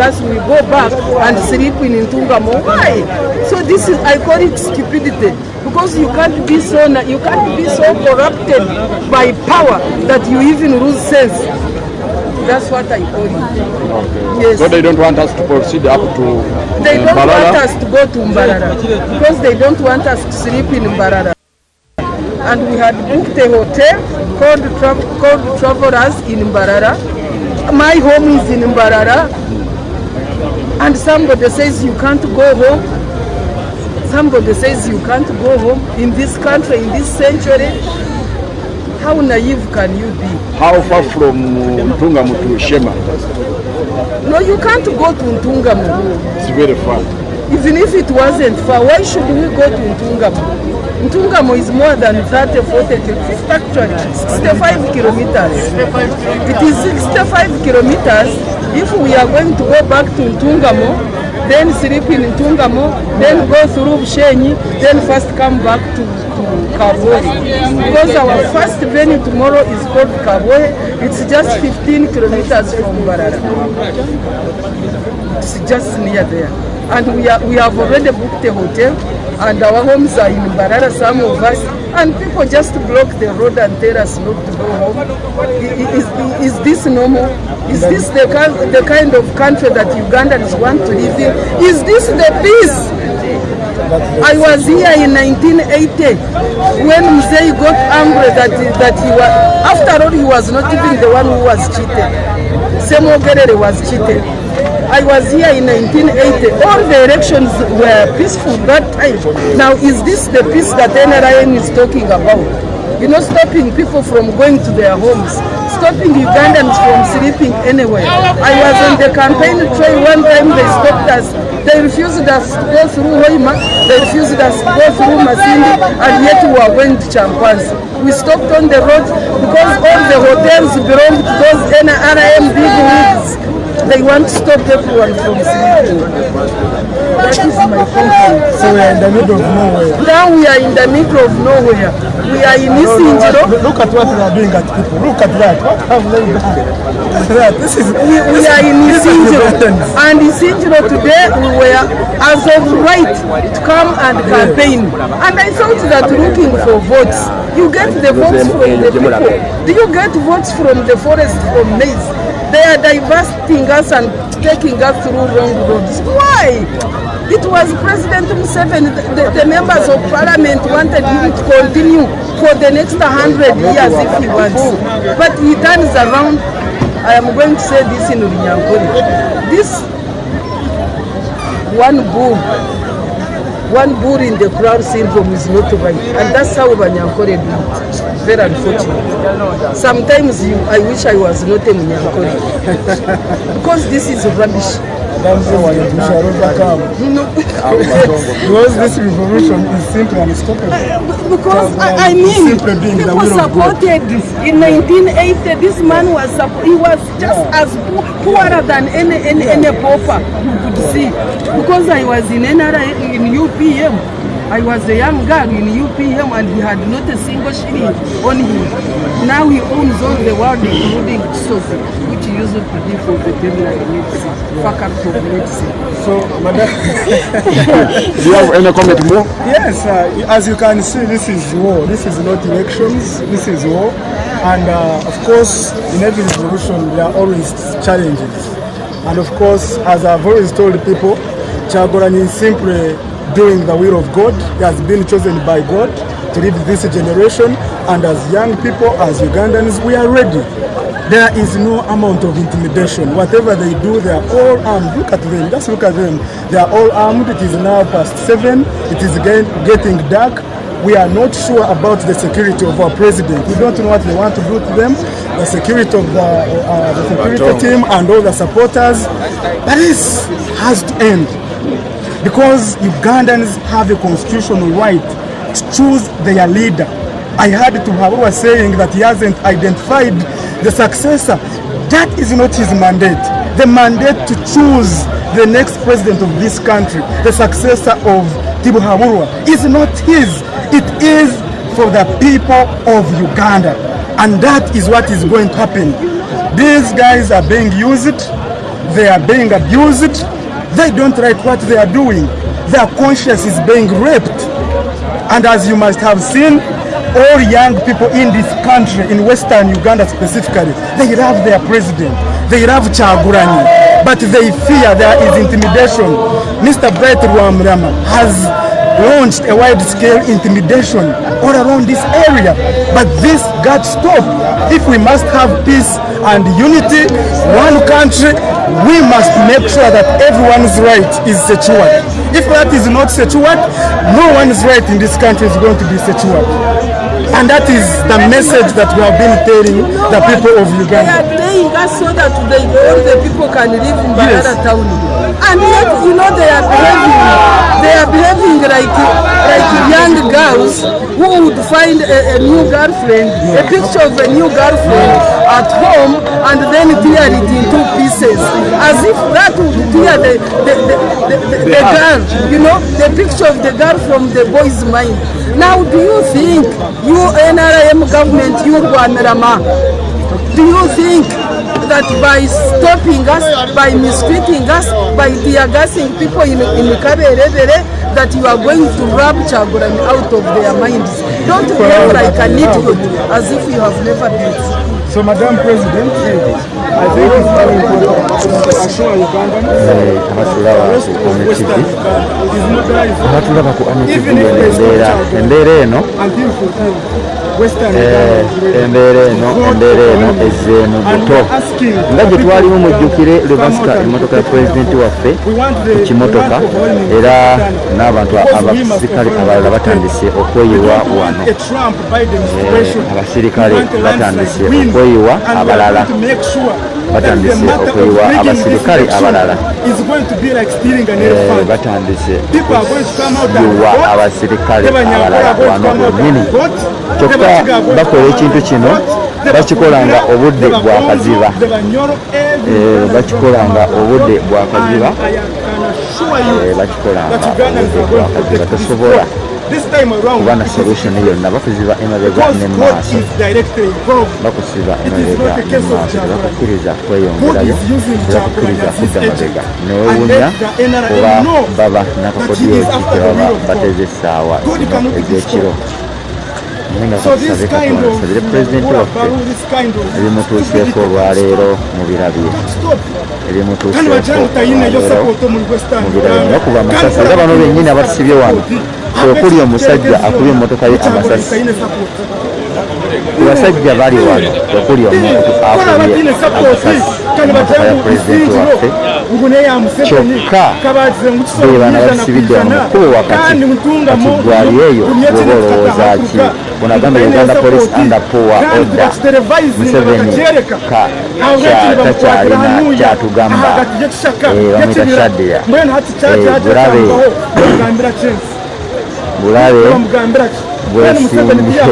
us, we go back and sleep in Ntungamo. Why? So this is, I call it stupidity, because you can't be so corrupted by power that you even lose sense. That's what I call it. Okay. Yes. So they don't want us to proceed up to They don't Mbarara? want us to go to Mbarara because they don't want us to sleep in Mbarara. And we had booked a hotel called Travelers in Mbarara. My home is in Mbarara. And somebody says you can't go home. Somebody says you can't go home in this country, in this century. How naive can you be? How far from Ntungamo to Shema? No, you can't go to Ntungamo. It's very far. Even if it wasn't far, why should we go to Ntungamo? Ntungamo is more than 30, 40, it's actually 65 kilometers. It is 65 kilometers. If we are going to go back to Ntungamo, then sleep in Ntungamo, then go through Bushenyi, then first come back to Kabohe. Because our first venue tomorrow is called Kabohe. It's just 15 kilometers from Mbarara. It's just near there. And we have already booked a hotel, and our homes are in Mbarara, some of us, and people just block the road and tell us not to go home. Is this normal? Is this the kind of country that Ugandans want to live in? Is this the peace? I was here in 1980 when Mzee got angry that he was, after all, he was not even the one who was cheated. Semo Gerere was cheated. I was here in 1980. All the elections were peaceful that time. Now, is this the peace that NRM is talking about? You know, stopping people from going to their homes, stopping Ugandans from sleeping anywhere. I was on the campaign trail one time, they stopped us. They refused us to go through Hoima, they refused us to go through Masindi, and yet we are going to Champwanzi. We stopped on the road because all the hotels belong to those NRM big wigs. They want to stop everyone from sleeping. That is my complaint. So we are in the middle of nowhere. Now we are in the middle of nowhere. We are in Isinjiro. Look at what they are doing at people. Look at that. What have they done? This is we are in Isinjiro. And Isinjiro today we were as of right to come and campaign. And I thought that looking for votes, you get the votes from the people. Do you get votes from the forest, from maize? They are divesting us and taking us through wrong roads. Why? It was President Museveni, the members of parliament wanted him to continue for the next 100 years if he wants. But he turns around. I am going to say this in Runyankore. This one bull in the crowd syndrome is not right. And that's how Runyankore do it. Very unfortunate. Sometimes I wish I was not a Runyankore. Because this is rubbish. That's why we shall overcome. Because this revolution is simply unstoppable. Because I mean, people supported in 1980. This man was he was just as poorer than any pauper you could see. Because I was in NRA in UPM. I was a young girl in UPM and he had not a single shilling on him. Now he owns all the world, including Sophie, which he used to be for veterinary medicine, faculty of medicine. So, Madam, do you have any comment more? Yes, as you can see, this is war. This is not elections. This is war. And of course, in every revolution, there are always challenges. And of course, as I've always told people, Kyagulanyi is simply doing the will of God. He has been chosen by God to lead this generation, and as young people, as Ugandans, we are ready. There is no amount of intimidation. Whatever they do, they are all armed. Look at them, just look at them. They are all armed. It is now past 7. It is getting dark. We are not sure about the security of our president. We don't know what they want to do to them, the security of the security team and all the supporters. But this has to end. Because Ugandans have a constitutional right to choose their leader. I heard Tuhabura saying that he hasn't identified the successor. That is not his mandate. The mandate to choose the next president of this country, the successor of Tibuhaburwa, is not his. It is for the people of Uganda. And that is what is going to happen. These guys are being used. they are being abused. They don't like what they are doing. Their conscience is being raped. And as you must have seen, all young people in this country, in Western Uganda specifically, they love their president. They love Kyagulanyi, but they fear there is intimidation. Mr. Bright Rwamurama has launched a wide-scale intimidation all around this area, but this got stopped. If we must have peace and unity, one country, we must make sure that everyone's right is secured. If that is not secured, no one's right in this country is going to be secured. And that is the message that we have been telling the people of Uganda. They are telling us so that all the people can live in Mbarara town. And yet, you know, they are behaving like young girls who would find a new girlfriend, a picture of a new girlfriend at home, and then tear it in two pieces, as if that would tear the girl, you know, the picture of the girl from the boy's mind. Now, do you think, you NRM government, you Rwamurama, do you think that by stopping us, by mistreating us, by tear-gassing people in Kaberebere, that you are going to rub Kyagulanyi out of their minds? Don't behave like an idiot, as if you have never been. So, Madam President, I think it's very important to assure Ugandans embeera eno ezzeemu buto nga gye twalimu mujjukire lwe basika emmotoka ya pulezidenti waffe ku kimotoka era n'abantu abasirikale abalala batandise okweyiwa wano, abasirikale batandise okweyiwa abalala, batandise okweyiwa abasirikale abalala, batandise okuyiwa abasirikale abalala wano wennyini. Kyokka bakola ekintu kino bakikolanga obudde bwakaziba, bakikolanga obudde bwakaziba, bakikolanga obudde bwakaziba. Tosobola kuba na solution yonna, bakuziba emabega ne maaso, bakusiba emabega ne maaso, tebakukkiriza kweyongerayo, tebakukkiriza kudda mabega, newewunya oba baba n'akakodyo kebaba bateze essaawa ez'ekiro. So this kind of pulezidenti waffe ebimutuuseeko olwaleero mu birabye, ebimutuuseeko olwaleero mu birabye bakuba amasasi, era bano bennyini abatusibye wano okuli omusajja akubye emmotoka ye amasasi. Abasajja bali wano okuli omuntu akubye amasasi emmotoka ya pulezidenti waffe, kyokka be bano basibidde wano mu kkubo wakati gwali eyo bwoba olowooza ki? Bunagamba Uganda Police Under Power Order, Museveni takyalina kyatugamba, bamwita Shadia, bulabe bwesimbye.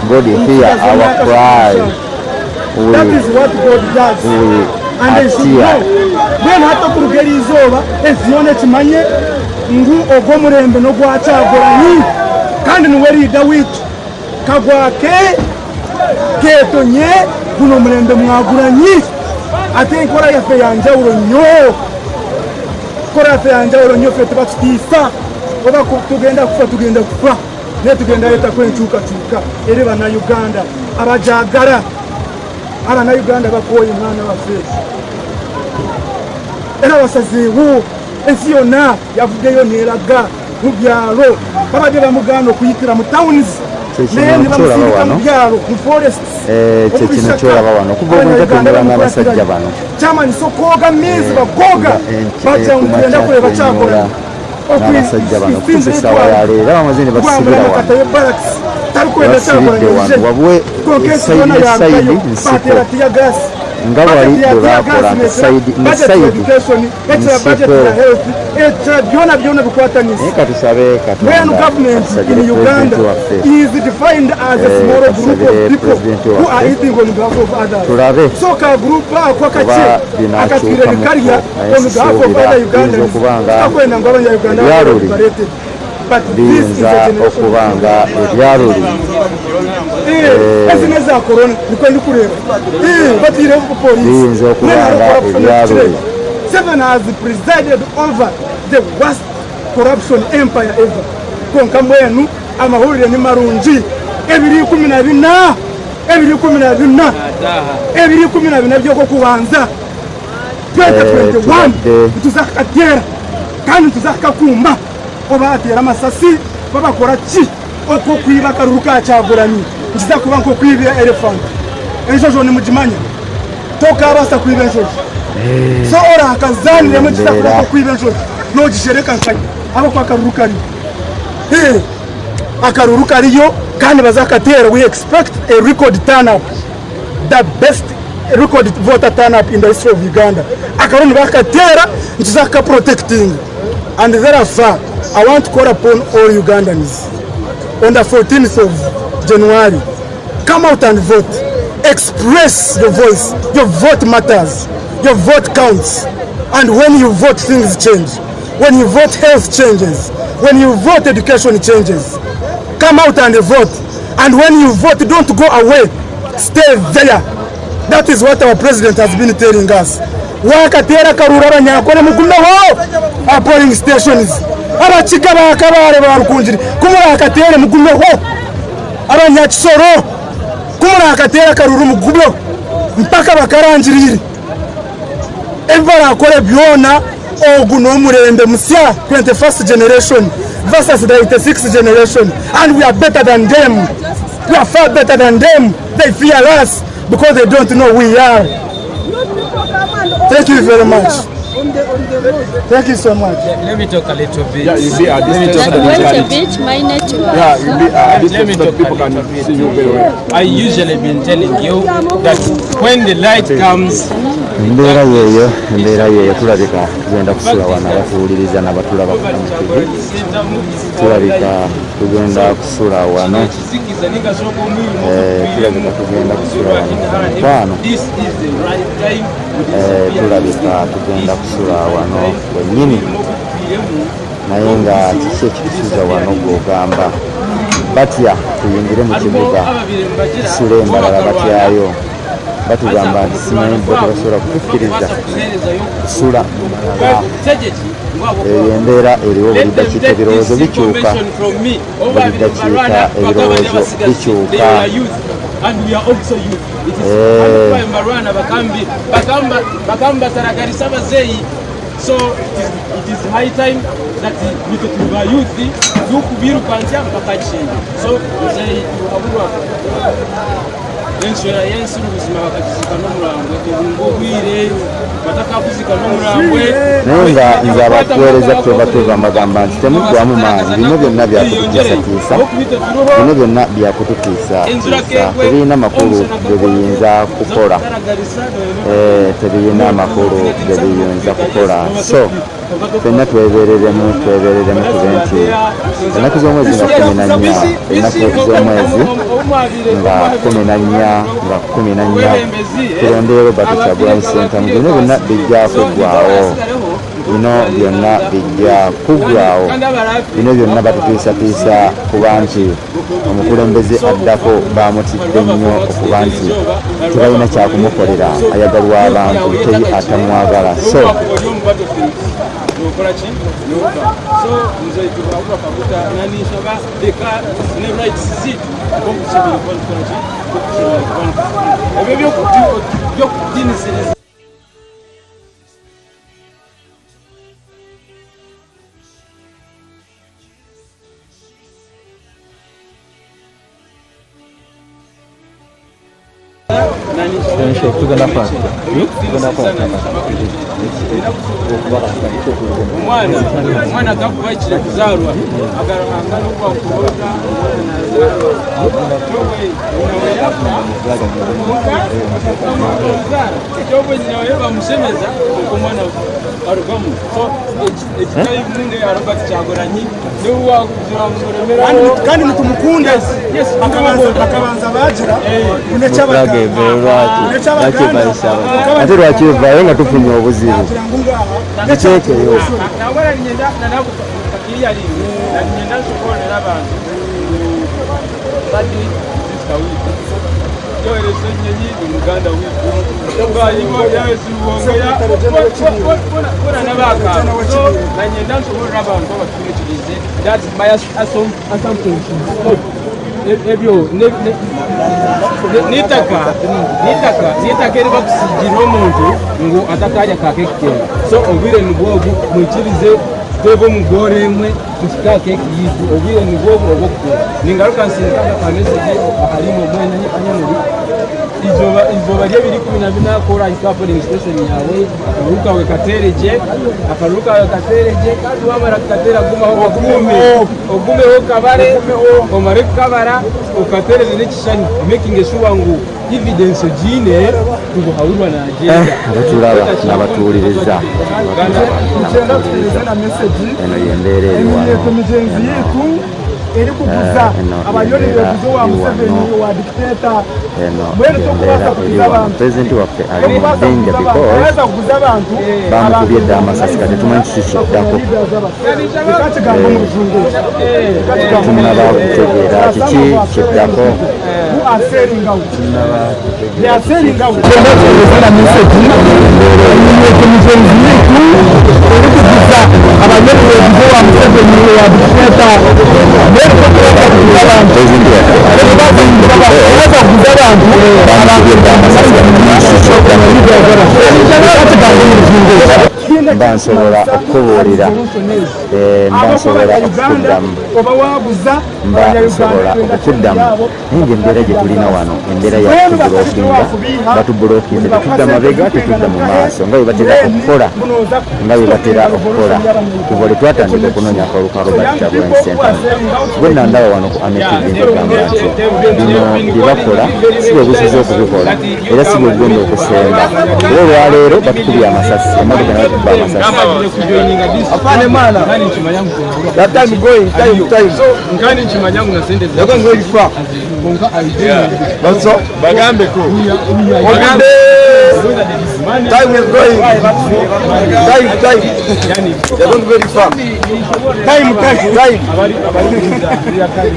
God hear our cry. That is what God does. And bwenu hata kurugera izuba eziyone kimanye ngu ogw'omurembe n'ogwa Kyagulanyi kandi niwe liida witu kagwake ketonye guno omurembe Mwagulanyi ate enkora yaffe yanjawulo nnyo, enkora yaffe yanjawulo nnyo. Ffe tebatutiisa, oba tugenda kufa naye tugenda leetako enkyukakyuka eri bannayuganda abajagala, abannayuganda bakooye mwana waffe era basazeewo. Ensi yonna yavuddeyo neeraga mu byalo, babadde bamugaana okuyitira mu towns naye ne bamusindika mu byalo mu forests. Kyekino kyolaba wano okuva obuntatondebanga abasajja bano kyamani sokooga miezi bagooga bajja mugenda kuleba Kyagulanyi n'abasajja bano okutuusa essaawa ya leero bamaze ne basibira wano, basibidde wano wabwe esayidi ne sayidi nsiko nga wali bwe bakolanga sayidi ne sayidi nsiko. byonna bikwatanyisa. Naye katusabe Katonda asabire pulezidenti waffe, tulabe oba binaakyuka naye sisuubira biyinza okuba nga ebyaluli, biyinza okuba nga ebyaluli ezi neza corona niko ndi kureba batire ku police biyinza okubanga ebyalo 7 has presided over the worst corruption empire ever konka mbwenu amahurire ni marungi ebiri 14 byo kubanza 2021 tuzakatera kandi tuzakakumba obatera amasasi babakora ki oko kwiba karuruka cyagurani ngiza kuba nko kwibira elephant enjojo ni mujimanya toka abasa kwiba enjojo so ora akazanire mu ngiza kuba nko kwiba enjojo no gishereka nkai abo kwa karuruka ni akaruruka riyo kandi bazakatera. We expect a record turn up, the best record voter turn up in the history of Uganda. Akaruni bakatera nchizaka protecting, and therefore I want to call upon all Ugandans on the 14th of January, come out and vote, express your voice. Your vote matters, your vote counts, and when you vote things change. When you vote health changes, when you vote education changes. Come out and vote, and when you vote don't go away, stay there. That is what our president has been telling us. Wakatera karura abanyakore mugumeho a polling stations abachika bakabare barukunjiri kumurakatera mugumeho abanyakisoro kumurakatera karuru mugumeho mpaka bakaranjirire evara akore byona oguno murembe musya 21st generation versus the 86th generation, and we are better than them. We are far better than them. They fear us because they don't know who we are. Thank you very much. Thank you so much. Let me talk a little bit. Yeah, you be a distance. My network. Yeah, you be a distance that people can see you very well. I usually been telling you that when the light comes, embeera yeeyo tulabika tugenda kusula wano abatuwuliriza n'abatulaba ku TV, tulabika tugenda kusula wano tulabika tugenda kusula wano mukwano tulabika tugenda kusula wano wennyini, naye nga kiki ekitusuza wano gw'ogamba batya tuyingire mu kibuga tusule embalala batyayo batugamba nti simanyi bo tebasobola kutukkiriza kusula mulala. Eyo embeera eriwo buli dakiika, ebirowoozo bikyuka, buli dakiika ebirowoozo bikyuka. So it is high time that we tuba youth dukubiru kanja mpaka chini. So mzee aburu Yenshura yensu ubuzima bakakizika no murangwe tubungubire bataka kuzika no murangwe nenga nzaba kuwereza tuba amagamba nti temugwamu maanyi bino byonna byakututiisa bino byonna byakututiisa tebirina makulu gebiyinza kukola tebirina makulu gebiyinza kukola. So fenna twebereremu tube nti ennaku z'omwezi nga 14 ennaku z'omwezi nga 14 tulonde Robert Kyagulanyi Ssentamu. Bino byonna bijja kuggwaawo, bino byonna bijja kuggwaawo, bino byonna batutiisatiisa kuba nti omukulembeze addako baamutidde nnyo okuba nti tebalina kyakumukolera, ayagalwa abantu teri atamwagala. So umwana akakuba ikiri kuzarwa agarahanga n'uko kuboka cyobo nyawe bamushemeza uko mwana arugamo. So ekitayi munde Robert Kyagulanyi niwe wakuzura muremera kandi nitumukunde akabanza bagira ate lwakivayo nga tufunye obuzibu giteekeyo. wiki. Yole senyenyi Uganda wiki. Kwa hivyo yawe si uongo ya. Kuna nabaka. So na nyenda nshobora abantu batukirize. That's my assumption. Ebyo nitaka eri bakusigira omuntu ngo atakaja kakeke so obire nibwobu mwikirize tebo mugore emwe tusika keke yitu obire nibwobu obokko ningaruka nsinga ka message ahalimo mwene anyamuri izoba rye biri kumina binakora ikapo ni station yawe uruka we katereje akaruka we katereje kandi wamara katera guma ho ogume ho kabare omare kabara ukatereze n'ikishani making sure ngo evidence jine tubuhawurwa na agenda abaturaba n'abatuliriza na message eno yembere yetu eri kuguza abayoli beguzo wa Museveni wa dictator mwene tokubaza kuguza abantu president waffe ali mu danger because bamukubye dda amasasi kati tumanyi kikidako tunaba kutegeera kiki kiddako mbansobola okubuulira mbansobola okuddamu mbansobola okuddamu naye embeera gye tulina wano embeera yatubulokinga batubulokinze tetudda mabega tetudda mu maaso nga bwe batera okukola kuva lwe twatandika okunoonya akaluka Robert Kyagulanyi Ssentamu bwenna ndaba wano ku AMETV ngamba nti bino bye bakola si bwe buziza okubikola era si bwe bugenda okusemba era olwaleero batukubye amasasi emmotoka nabatubba amasasi apane mana that time going time so ngani chimanyangu na sente za kwa ngoi fa bonga idea so bagambe ko bagambe time is going time yani they don't very far time abari ya kai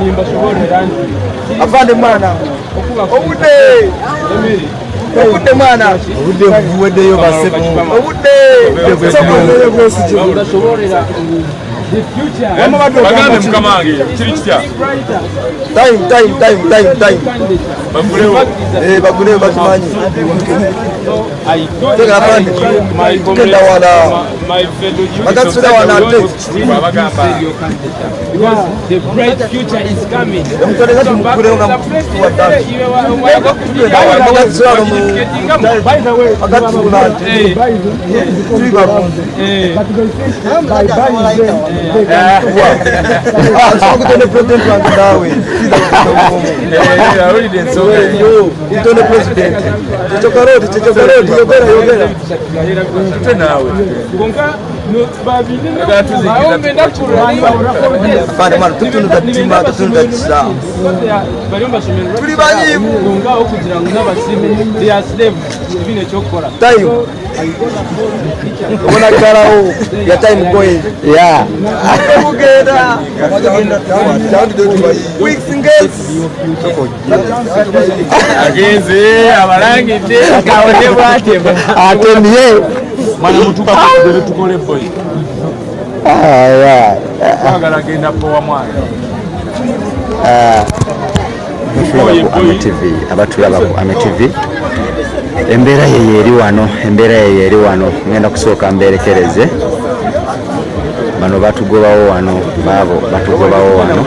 nimba shobore rangi afande mana obude emiri obude mwana obude buwedeyo basebo obude sokoleyo bwose cyo urashoborera the future bagambe mukamange kiri kitya time bagure bakimanyi tega afande kenda wala bagatsura wala because the bright future is coming mutoleza tumukure nga mtu wa dance bagatsura mu by the way bagatsura the president wangu dawe itone president chokarodi yogera tenawe konka no babine aombe ndakura fane mara tutunza tima tutunza kisa tuli banyivu konka okugira ngo nabasime they are slave ibine chokora time ubona karao ya time going yeah ugenda weeks ngels agenze abarangite akawone bwatema atemye mwana mutuka kugere tukole boy bagala genda powa mwana AMETV abatulaba ku AMETV embeera ye eri wano ngenda kusooka mberekereze bano batugobawo wano baabo batugobawo wano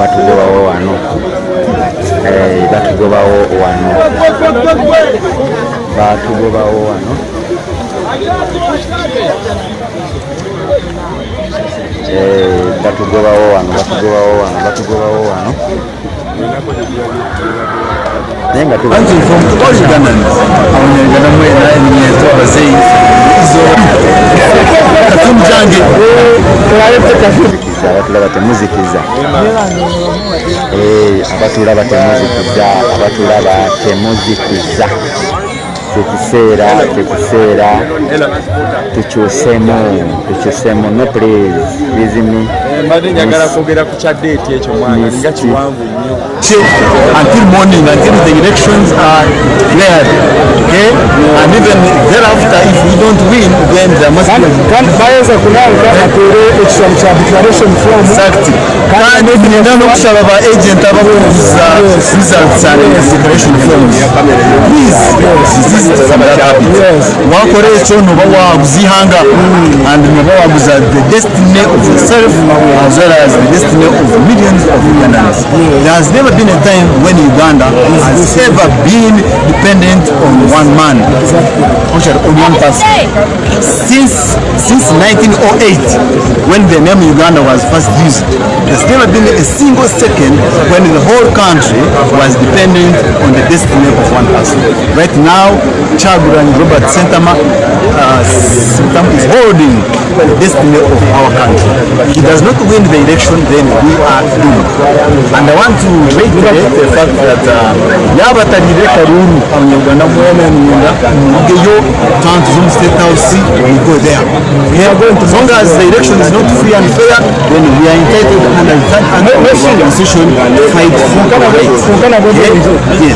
batugobawo wano nenga tu I'm from all Ugandans. I'm Uganda mwena nimezo bazei hizo katumjange abatulaba temuzikiza abatulaba temuzikiza Tekiseera tukyusemu no please me. Mbadde njagala kwogera ku kya date ekyo mwana nga kiwanvu nnyo. Until morning, until the elections are cleared, okay? And even thereafter, if we don't win, then there must be bayinza kulanga atere ekishamu kya declaration form exactly. Kandi nenda n'okusaba aba agent abakuguza results and declaration forms. Please, desist from that habit. Wakora ekyo noba waguzihanga and noba waguza the destiny of yourself as well as the destiny of millions of Ugandans. There has never been a time when Uganda has ever been dependent on one man, on one person. Since 1908, when the name Uganda was first used, there's never been a single second when the whole country was dependent on the destiny of one person. Right now, Kyagulanyi Robert Sentamu is holding the destiny of our country. He does not win the election, then we are doomed. And I want to reiterate the fact that yabatalire Karuru abanyarwanda mwene mugeyo tant zoom state house we go there. As long as the election is not free and fair, then we are entitled under the constitution to fight for our rights. Yes.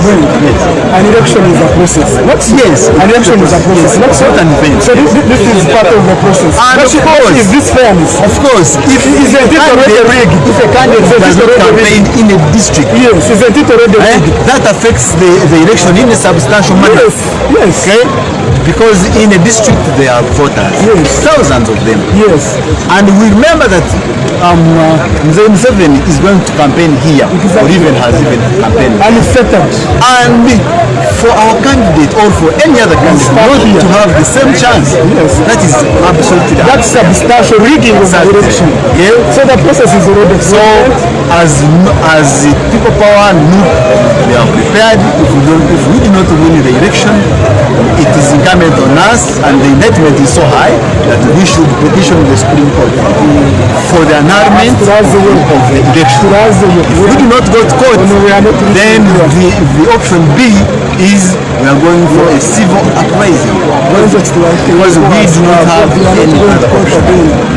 An election is a process. An election is a process. Not an event. So this is part of the process. And of course, is this fairness? Of course, if a candidate does not campaign in a district, yes, isn't it already rigged? That affects the election in a substantial manner. Yes. Okay? Because in a district there are voters, thousands of them. Yes. And we remember that Mzee Museveni is going to campaign here, or even has even campaigned. And it's settled. And for our candidate or for any other candidate not to have the same chance, that is absolutely that's substantial rigging of the election. Yeah. So the process is already so as people power look, they are prepared. If we do not win the election, it is incumbent on us, and the indictment is so high that we should petition the Supreme Court for the annulment of the election. If we do not go to court, then the option B is we are going for a civil uprising because we do not have any other option.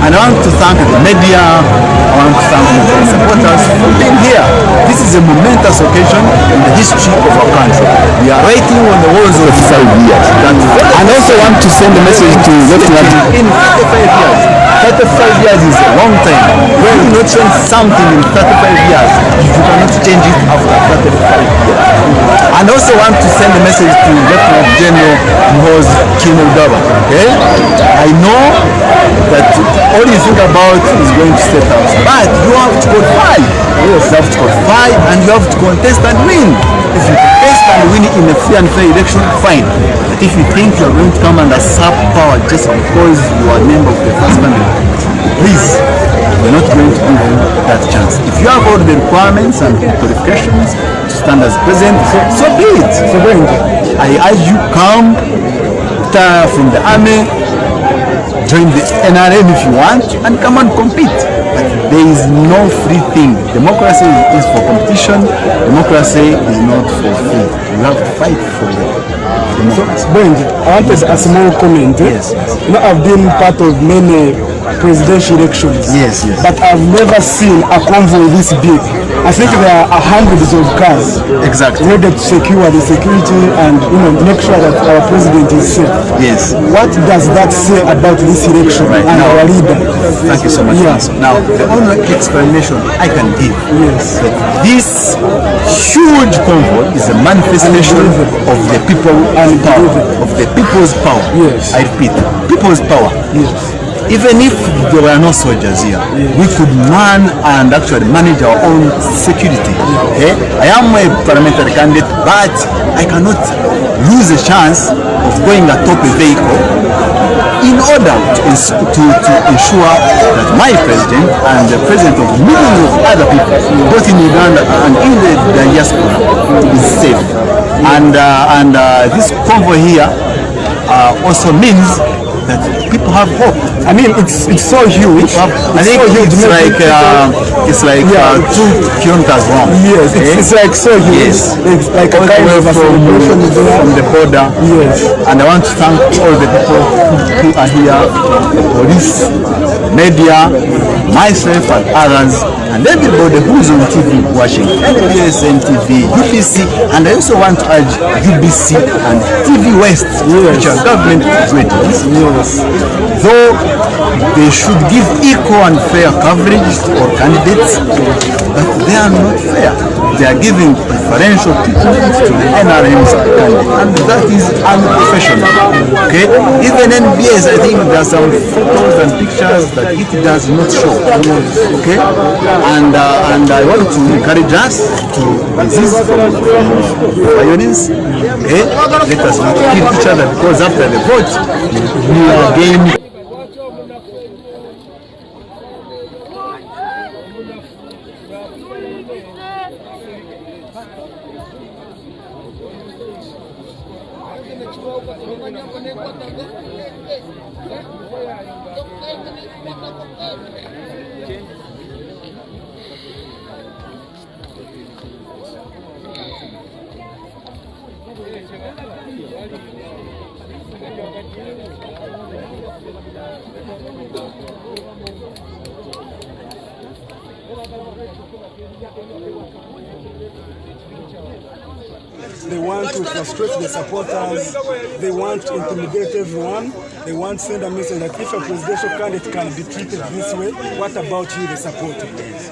And I want to thank the media, I want to thank the supporters for being here. This is a momentous occasion in the history of our country. We are writing on the walls of 5 years. And I also want to send a message to Lieutenant. In 35 years, 35 years is a long time. When you not change something in 35 years, you cannot change it after 35 years. And I also want to send a message to Lieutenant General Muhoozi Kainerugaba. Okay? I know that all you think about is going to State House, but you have to qualify. Yes, you have to qualify and you have to contest and win. If you contest and win in a free and fair election, fine. But if you think you are going to come and usurp power just because you are a member of the first family, please, we're not going to give you that chance. If you have all the requirements and qualifications to stand as president, so be it. So then, I urge you, come, retire from the army, join the NRM if you want, and come and compete. But there is no free thing. Democracy is for competition. Democracy is not for free. You have to fight for democracy. So, Benji, I wanted a small comment. Yes. You know, I've been part of many presidential elections. Yes. But I've never seen a convoy this big. I think there are hundreds of cars. Exactly. Ready to secure the security and make sure that our president is safe. Yes. What does that say about this election and our leader? Thank you so much. Yes. Now, the only explanation I can give is that this huge convoy is a manifestation of the people and power, of the people's power. Yes. I repeat, people's power. Yes. Even if there were no soldiers here, we could man and actually manage our own security. Okay? I am a parliamentary candidate, but I cannot lose a chance of going atop a vehicle in order to ensure that my president and the president of millions of other people, both in Uganda and in the diaspora, is safe. And this convoy here also means that people have hope. I mean, it's so huge. I think it's like 2 kilometers long. Yes, it's like so huge. Yes. It's like a All the kind way of a celebration from the border. Yes. And I want to thank all the people who are here, the police, media, myself and others, and everybody who's on TV watching, NBSN TV, UBC, and I also want to urge UBC and TV West, which are government ratings, though they should give equal and fair coverage for candidates, but they are not fair. They are giving preferential treatment to the NRM's candidate, and that is unprofessional. Okay, even NBS, I think there are some photos and pictures that it does not show. Okay, and I want to encourage us to resist from violence. Okay, let us not kill each other, because after the vote, we are again. They want to frustrate the supporters. They want to intimidate everyone. They want to send a message that if a presidential candidate can be treated this way, what about you, the supporter?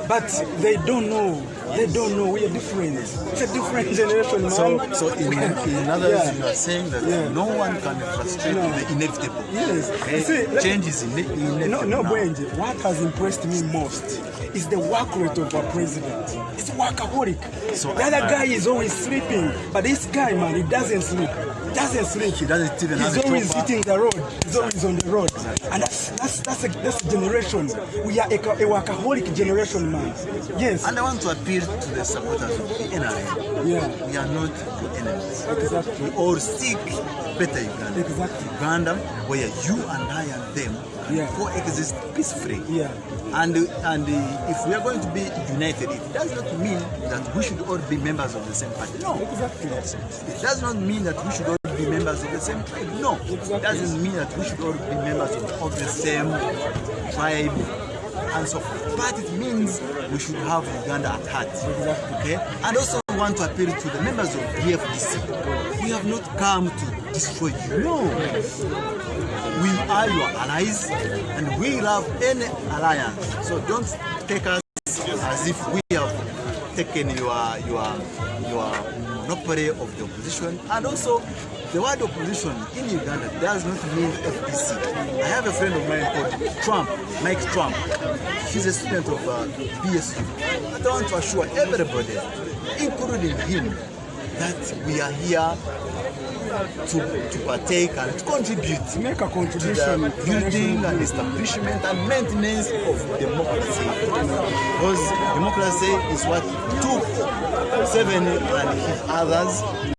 But they don't know. They don't know. We are different. It's a different generation, man. So in other words, you are saying that no one can frustrate the inevitable. Yes. Okay? Change is inevitable. No, Benji. What has impressed me most is the work rate of our president. He's workaholic. So the other guy is always sleeping, but this guy, man, he doesn't sleep. He doesn't even have He's always hitting the road. He's always on the road. And that's a generation. We are a workaholic generation, man. Yes. And I want to appeal to the supporters of the NRM. Yeah. We are not your enemies. Exactly. We all seek better Uganda. Exactly. Uganda where you and I and them can coexist peacefully. Yeah. And if we are going to be united, it does not mean that we should all be members of the same party. No. Exactly. It does not mean that we should all be members of the same tribe. No. It doesn't mean that we should all be members of the same tribe and so forth. But it means we should have Uganda at heart. Okay? And also we want to appeal to the members of DFDC. We have not come to destroy you. No. We are your allies and we love any alliance. So don't take us as if we have taken your monopoly of the opposition. And also the word opposition in Uganda does not mean FDC. I have a friend of mine called Mike Trump. He's a student of BSU. I want to assure everybody, including him, that we are here to partake and to contribute to make a contribution to the building and establishment and maintenance of democracy. Because democracy is what took Seven and his others